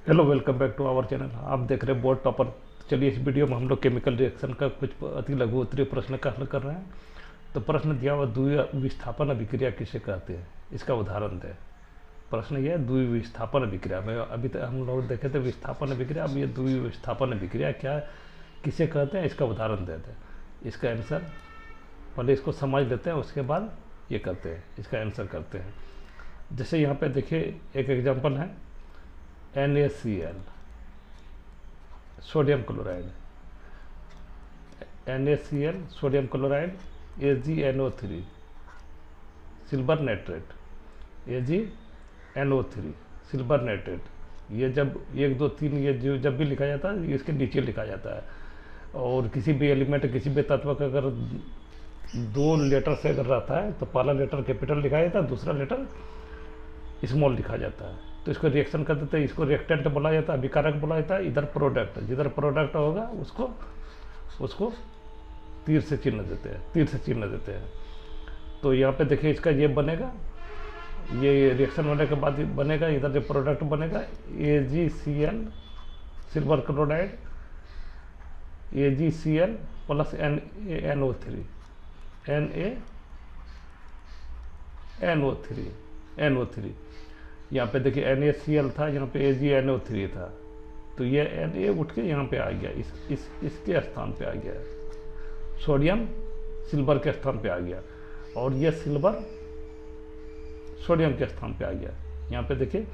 Hello, welcome back to our channel. आप देख रहे हैं बोर्ड टॉपर। चलिए, इस वीडियो में हम लोग केमिकल रिएक्शन का कुछ अति लघु उत्तरीय प्रश्न का हल कर रहे हैं। तो प्रश्न दिया हुआ द्वितीय विस्थापन अभिक्रिया किसे कहते हैं, इसका उदाहरण दें। प्रश्न ये है द्वितीय विस्थापन अभिक्रिया में अभी तक हम लोग देखे थे विस्थापन अभिक्रिया, अब ये द्वितीय विस्थापन अभिक्रिया क्या किसे कहते हैं, इसका उदाहरण देते हैं। इसका आंसर पहले इसको समझ लेते हैं, उसके बाद ये करते हैं, इसका आंसर करते हैं। जैसे यहाँ पे देखिए एक एग्जांपल है NaCl sodium chloride, NaCl sodium chloride, AgNO3 silver nitrate, AgNO3 silver nitrate. ये जब 1 2 3 ये जो जब भी लिखा जाता है इसके नीचे लिखा जाता है। और किसी भी एलिमेंट किसी भी तत्व का अगर 2 लेटर से अगर रहता है तो पहला लेटर कैपिटल लिखा जाता है, दूसरा लेटर स्मॉल लिखा जाता है। तो इसको रिएक्शन कर देते हैं, इसको रिएक्टेंट बोला जाता है, अभिकारक बोला जाता है। इधर प्रोडक्ट, जिधर प्रोडक्ट होगा उसको तीर से चिन्ह देते हैं। तो यहाँ पे देखिए इसका ये बनेगा, ये रिएक्शन होने के बाद बनेगा, इधर जो प्रोडक्ट बनेगा AgCl silver chloride, AgCl plus NaNO3 यहाँ पे देखिए NaCl था, यहाँ पे AgNO3 था। तो ये Na उठ के यहाँ पे आ गया, इसके स्थान पे आ गया, सोडियम सिल्वर के स्थान पे आ गया, और ये सिल्वर सोडियम के स्थान पे आ गया। यहाँ पे देखिए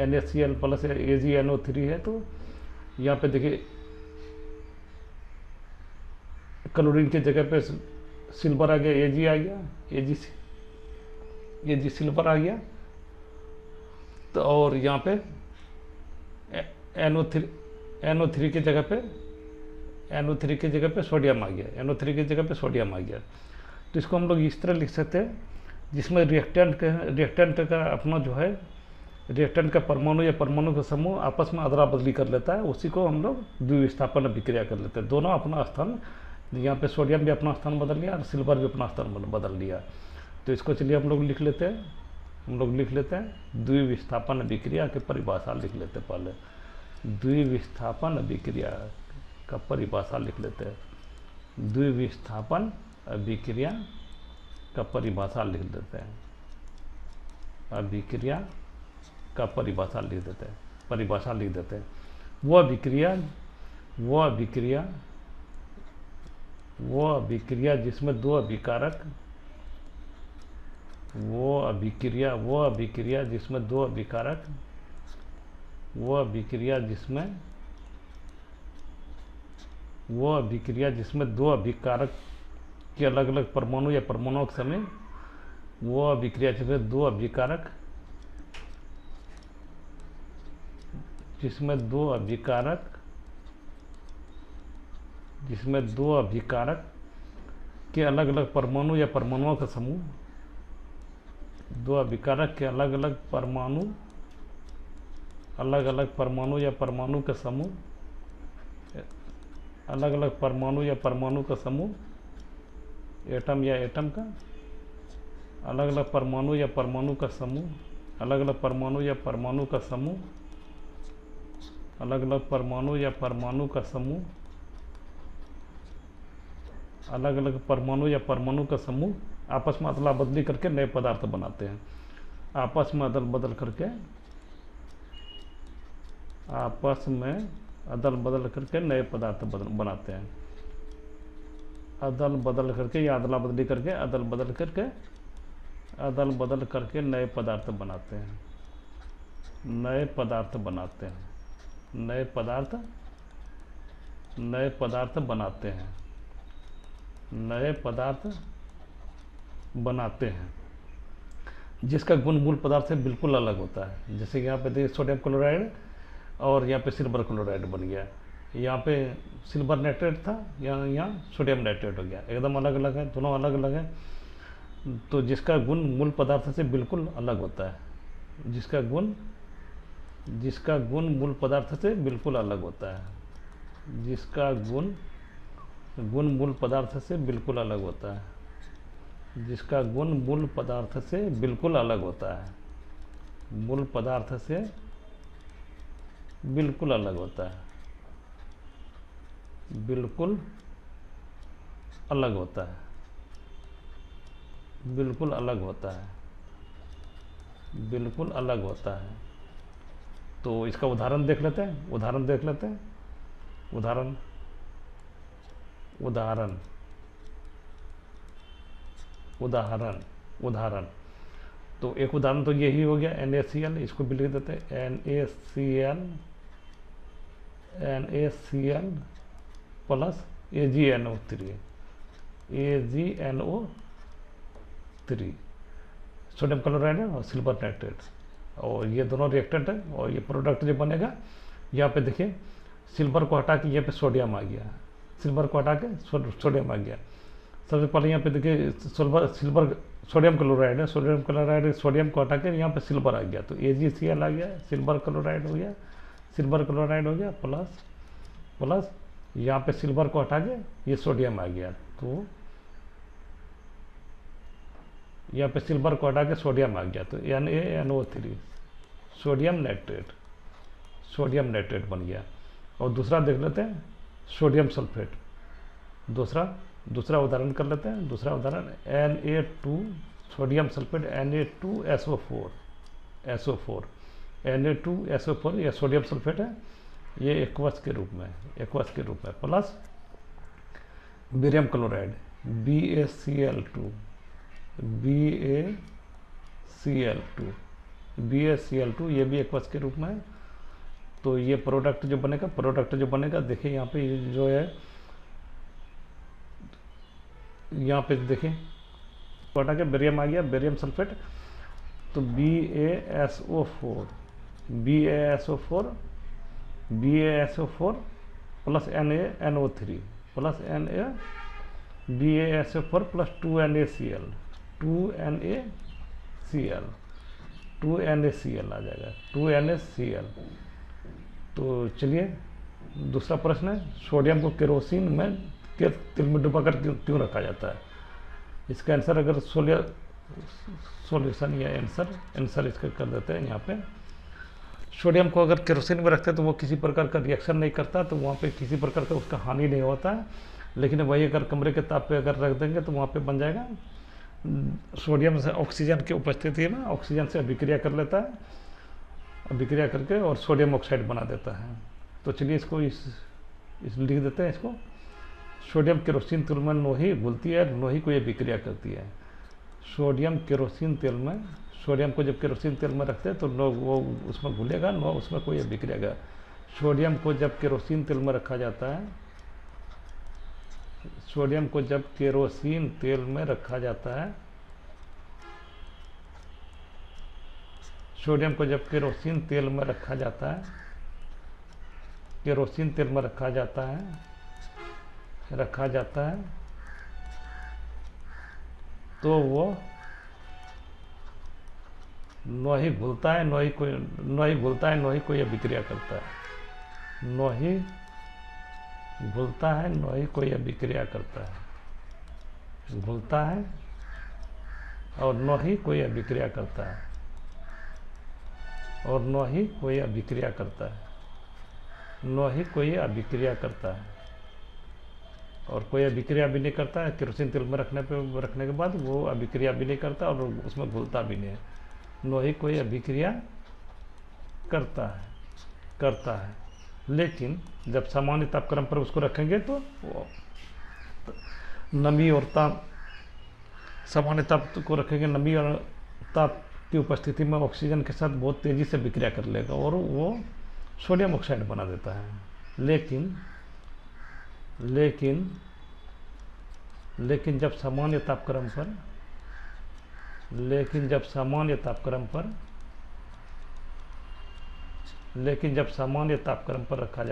NaCl प्लस AgNO3 है, तो यहाँ पे देखिए क्लोरीन की जगह पे सिल्वर आ गया, Ag आ गया, Ag सिल्वर आ गया। तो और यहाँ पे NO3 की जगह पे सोडियम आ गया, NO3 की जगह पे सोडियम आ गया। तो इसको हम लोग इस तरह लिख सकते हैं, जिसमें रिएक्टेंट का अपना जो है रिएक्टेंट का परमाणु या परमाणु का समूह आपस में अदला बदली कर लेता है, उसी को हम लोग द्विविस्थापन अभिक्रिया कर लेते हैं। दोनों अपना स्थान, यहाँ पे सोडियम भी अपना स्थान बदल लिया और सिल्वर भी अपना स्थान बदल लिया। तो इसको चलिए हम लोग लिख लेते हैं द्विविस्थापन अभिक्रिया की परिभाषा लिख लेते हैं। पहले द्विविस्थापन अभिक्रिया का परिभाषा लिख लेते हैं। द्विविस्थापन अभिक्रिया का परिभाषा लिख देते हैं। अभिक्रिया का परिभाषा लिख देते हैं। वो अभिक्रिया जिसमें दो अभिकारक, वो अभिक्रिया जिसमें दो अभिकारक, वो अभिक्रिया जिसमें दो अभिकारक के अलग अलग परमाणु या परमाणुओं के समय, वो अभिक्रिया जिसमें दो अभिकारक के अलग अलग परमाणु या परमाणुओं का समूह, दो अभिकारक के अलग अलग परमाणु या परमाणु का समूह, एटम या एटम का अलग अलग परमाणु या परमाणु का समूह, अलग अलग परमाणु या परमाणु का समूह, अलग अलग परमाणु या परमाणु का समूह, अलग अलग परमाणु या परमाणु का समूह आपस में अदला बदली करके नए पदार्थ बनाते हैं। आपस में अदल बदल करके नए पदार्थ बनाते हैं। अदल बदल करके या अदला बदली करके अदल बदल करके नए पदार्थ बनाते हैं। नए पदार्थ बनाते हैं, जिसका गुण मूल पदार्थ से बिल्कुल अलग होता है। जैसे यहाँ पे देखिए सोडियम क्लोराइड और यहाँ पे सिल्वर क्लोराइड बन गया, यहाँ पे सिल्वर नाइट्रेट था, यहाँ सोडियम नाइट्रेट हो गया, एकदम अलग अलग है, दोनों अलग अलग है। तो जिसका गुण मूल पदार्थ से बिल्कुल अलग होता है, जिसका गुण मूल पदार्थ से बिल्कुल अलग होता है, जिसका गुण मूल पदार्थ से बिल्कुल अलग होता है, जिसका गुण मूल पदार्थ से बिल्कुल अलग होता है, मूल पदार्थ से बिल्कुल अलग होता है, बिल्कुल अलग होता है, बिल्कुल अलग होता है, बिल्कुल अलग होता है। तो इसका उदाहरण देख लेते हैं, उदाहरण देख लेते हैं, उदाहरण उदाहरण उदाहरण उदाहरण तो एक उदाहरण तो यही हो गया NaCl, इसको भी लिख देते हैं NaCl plus AgNO3 sodium chloride है और सिल्वर नाइट्रेट, और ये दोनों रिएक्टेंट है। और ये प्रोडक्ट जो बनेगा, यहाँ पे देखिए सिल्वर को हटा के यहाँ पे सोडियम आ गया, सिल्वर को हटा के सोडियम आ गया। सबसे पहले यहाँ पे देखिए सिल्वर सोडियम क्लोराइड है, सोडियम को हटा के यहाँ पे सिल्वर आ गया, तो AgCl आ गया, सिल्वर क्लोराइड हो गया, सिल्वर क्लोराइड हो गया, प्लस यहाँ पे सिल्वर को हटा के ये सोडियम आ गया, तो यहाँ पे सिल्वर को हटा के सोडियम आ गया, तो NaNO3 सोडियम नाइट्रेट बन गया। और दूसरा देख लेते हैं सोडियम सल्फेट, दूसरा उदाहरण कर लेते हैं। दूसरा उदाहरण Na2 सोडियम सल्फेट Na2SO4 ये सोडियम सल्फेट है, ये एक्वस के रूप में प्लस बेरियम क्लोराइड BaCl2 ये भी एक्वस के रूप में है। तो ये प्रोडक्ट जो बनेगा देखिए यहाँ पे जो है, यहाँ पे देखिए हटा के बेरियम आ गया, बेरियम सल्फेट, तो BaSO4 plus NaNO3 plus BaSO4 plus 2NaCl आ जाएगा, 2NaCl। तो चलिए दूसरा प्रश्न है, सोडियम को केरोसिन में के तेल में डुबाकर क्यों रखा जाता है? इसका आंसर अगर सॉल्यूशन या आंसर इसका कर देते हैं। यहाँ पे सोडियम को अगर केरोसिन में रखते हैं तो वो किसी प्रकार का रिएक्शन नहीं करता, तो वहाँ पे किसी प्रकार का उसका हानि नहीं होता है। लेकिन वही अगर कमरे के ताप पे अगर रख देंगे तो वहाँ पे बन जाएगा, सोडियम से ऑक्सीजन की उपस्थिति में ऑक्सीजन से अभिक्रिया कर लेता है, अभिक्रिया करके और सोडियम ऑक्साइड बना देता है। तो चलिए इसको इस लिख देते हैं इसको, सोडियम केरोसिन तेल में नोही घुलती है, नोही को ये अभिक्रिया करती है। सोडियम केरोसिन तेल में, सोडियम को जब केरोसिन तेल में रखते हैं तो नो वो उसमें घुलेगा, नो उसमें कोई अभिक्रिया का। सोडियम को जब केरोसिन तेल में रखा जाता है, सोडियम को जब केरोसिन तेल में रखा जाता है, सोडियम को जब केरोसिन तेल में रखा जाता है, केरोसिन तेल में रखा जाता है तो वो नोही घुलता है, नोही कोई अभिक्रिया करता है, नोही घुलता है, नोही कोई अभिक्रिया करता है, घुलता है और नोही कोई अभिक्रिया करता है, और नोही कोई अभिक्रिया करता है, नोही कोई अभिक्रिया करता है, और कोई अभिक्रिया भी नहीं करता है। केरोसिन तेल में रखने के बाद वो अभिक्रिया भी नहीं करता और उसमें घुलता भी नहीं है। नोही कोई अभिक्रिया करता है, लेकिन जब सामान्य तापक्रम पर उसको रखेंगे तो नमी और ताप, सामान्य ताप को रखेंगे, नमी और ताप की उपस्थिति में ऑक्सीजन के साथ बहुत तेज़ी से विक्रिया कर लेगा और वो सोडियम ऑक्साइड बना देता है। लेकिन जब सामान्य तापक्रम पर रखा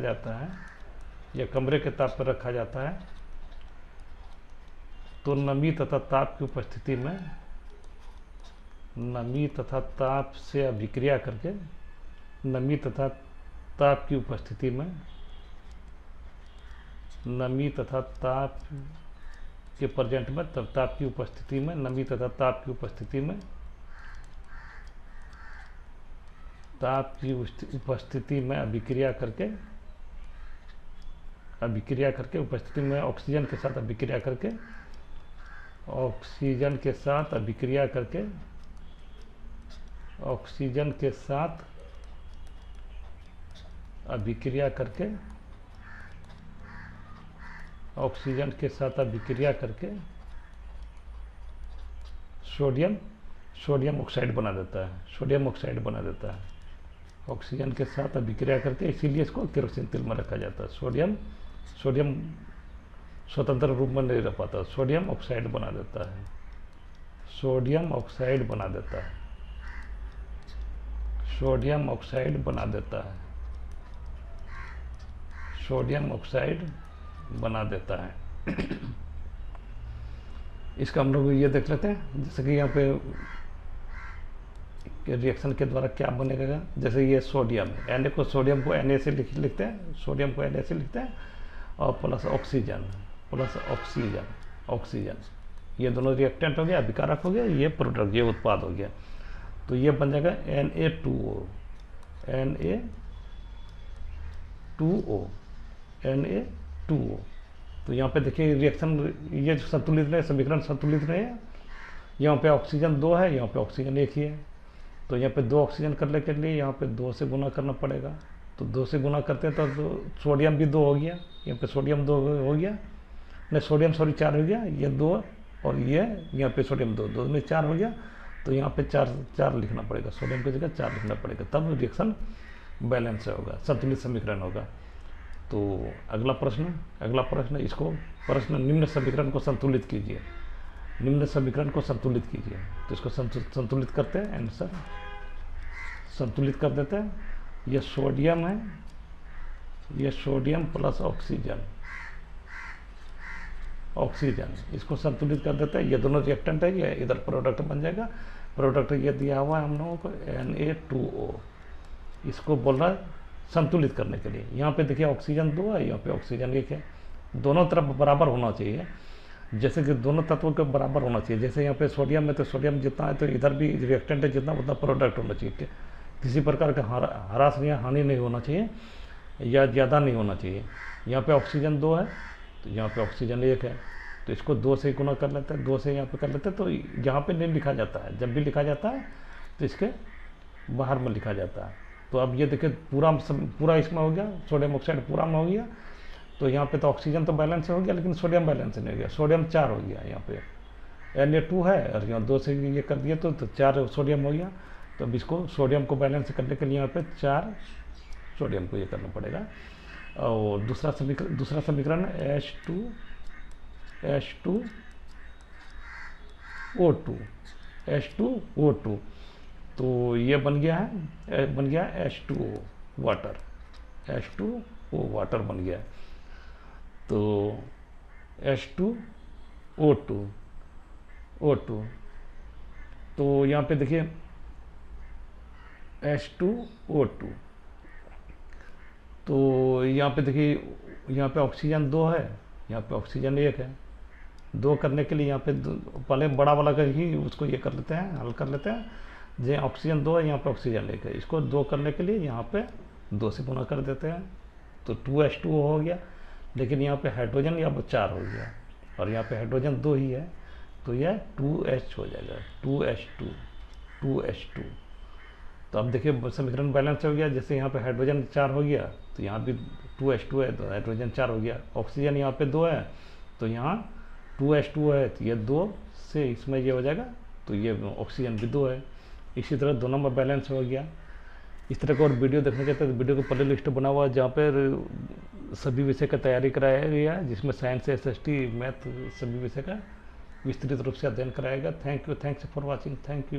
जाता है, या कमरे के ताप पर रखा जाता है, तो नमी तथा ताप की उपस्थिति में, नमी तथा ताप से अभिक्रिया करके, नमी तथा ताप की उपस्थिति में, नमी तथा ताप के प्रेजेंट में ताप की उपस्थिति में नमी तथा ताप की उपस्थिति में उपस्थिति में अभिक्रिया करके उपस्थिति में ऑक्सीजन के साथ अभिक्रिया करके ऑक्सीजन के साथ अभिक्रिया करके ऑक्सीजन के साथ अभिक्रिया करके सोडियम ऑक्साइड बना देता है। ऑक्सीजन के साथ अभिक्रिया करके, इसीलिए इसको केरोसिन तेल में रखा जाता है। सोडियम स्वतंत्र रूप में नहीं रह पाता, सोडियम ऑक्साइड बना देता है। सोडियम ऑक्साइड बना देता है। इसका हम लोग ये देख लेते हैं, जैसे कि यहाँ पे रिएक्शन के द्वारा क्या बनेगा। जैसे ये सोडियम है, Na को सोडियम को Na से लिखते हैं, और प्लस ऑक्सीजन, ये दोनों रिएक्टेंट हो गया, अभिकारक हो गया, ये प्रोडक्ट, ये उत्पाद हो गया। तो ये बन जाएगा Na2O। तो यहाँ पे देखिए रिएक्शन, ये संतुलित नहीं, समीकरण संतुलित नहीं है। यहाँ पे ऑक्सीजन 2 है, यहाँ पे ऑक्सीजन 1 ही है। तो यहाँ पे 2 ऑक्सीजन करने के लिए यहाँ पे 2 से गुना करना पड़ेगा। तो 2 से गुना करते हैं तो सोडियम भी 2 हो गया, यहाँ पे सोडियम 2 हो गया, नहीं सोडियम 4 हो गया, ये 2 और ये यहाँ पे सोडियम 2 में 4 हो गया। तो यहाँ पे 4 लिखना पड़ेगा, सोडियम की जगह 4 लिखना पड़ेगा, तब रिएक्शन बैलेंस होगा, संतुलित समीकरण होगा। तो अगला प्रश्न, इसको निम्न समीकरण को संतुलित कीजिए। तो इसको संतुलित करते हैं, आंसर संतुलित कर देते हैं। ये सोडियम है, ये सोडियम प्लस ऑक्सीजन, इसको संतुलित कर देते हैं। ये दोनों रिएक्टेंट है, ये इधर प्रोडक्ट बन जाएगा। प्रोडक्ट ये दिया हुआ है हम लोगों को Na2O, इसको बोल रहा है संतुलित करने के लिए। यहाँ पे देखिए ऑक्सीजन 2 है, यहाँ पे ऑक्सीजन 1 है, दोनों तरफ बराबर होना चाहिए। जैसे कि दोनों तत्वों के बराबर होना चाहिए। जैसे यहाँ पे सोडियम है तो सोडियम जितना है तो इधर भी रिएक्टेंट है जितना उतना प्रोडक्ट होना चाहिए। किसी प्रकार का ह्रास या हानि नहीं होना चाहिए या ज़्यादा नहीं होना चाहिए। यहाँ पे ऑक्सीजन 2 है तो यहाँ पे ऑक्सीजन 1 है, तो इसको 2 से गुना कर लेते हैं, 2 से यहाँ पे कर लेते हैं। तो यहाँ पे नहीं लिखा जाता है, जब भी लिखा जाता है तो इसके बाहर में लिखा जाता है। तो अब ये देखिए पूरा इसमें हो गया, सोडियम ऑक्साइड पूरा में हो गया। तो यहाँ पे तो ऑक्सीजन तो बैलेंस हो गया, लेकिन सोडियम बैलेंस नहीं हो गया, सोडियम 4 हो गया। यहाँ पे Na2 है और यहाँ 2 से ये कर दिया तो 4 सोडियम हो गया। तो अब इसको सोडियम को बैलेंस करने के लिए यहाँ पे 4 सोडियम को ये करना पड़ेगा। और दूसरा समीकरण है H2O2। तो ये बन गया H2O वाटर, H2O वाटर बन गया। तो H2O2, तो यहाँ पे देखिए H2O2, तो यहाँ पे देखिए यहाँ पे ऑक्सीजन 2 है, यहाँ पे ऑक्सीजन 1 है। 2 करने के लिए यहाँ पे पहले बड़ा वाला का ही उसको ये कर लेते हैं, हल कर लेते हैं। जो ऑक्सीजन 2 है, यहाँ पे ऑक्सीजन 1 है, इसको 2 करने के लिए यहाँ पे 2 से गुना कर देते हैं तो 2H2O हो गया। लेकिन यहाँ पे हाइड्रोजन यहाँ पर 4 हो गया और यहाँ पे हाइड्रोजन 2 ही है, तो यह 2H हो जाएगा, 2H2। तो अब देखिए समीकरण बैलेंस हो गया। जैसे यहाँ पे हाइड्रोजन 4 हो गया तो यहाँ भी 2H2 है, तो हाइड्रोजन 4 हो गया। ऑक्सीजन यहाँ पे 2 है तो यहाँ 2H2 है, तो ये 2 से इसमें ये हो जाएगा, तो ये ऑक्सीजन भी 2 है। इसी तरह दोनों में बैलेंस हो गया। इस तरह का और वीडियो देखने के तो वीडियो को प्ले लिस्ट बना हुआ है, जहाँ पर सभी विषय का तैयारी कराया गया है, जिसमें साइंस, SST, मैथ सभी विषय का विस्तृत रूप से अध्ययन कराएगा। Thank you for watching, thank you.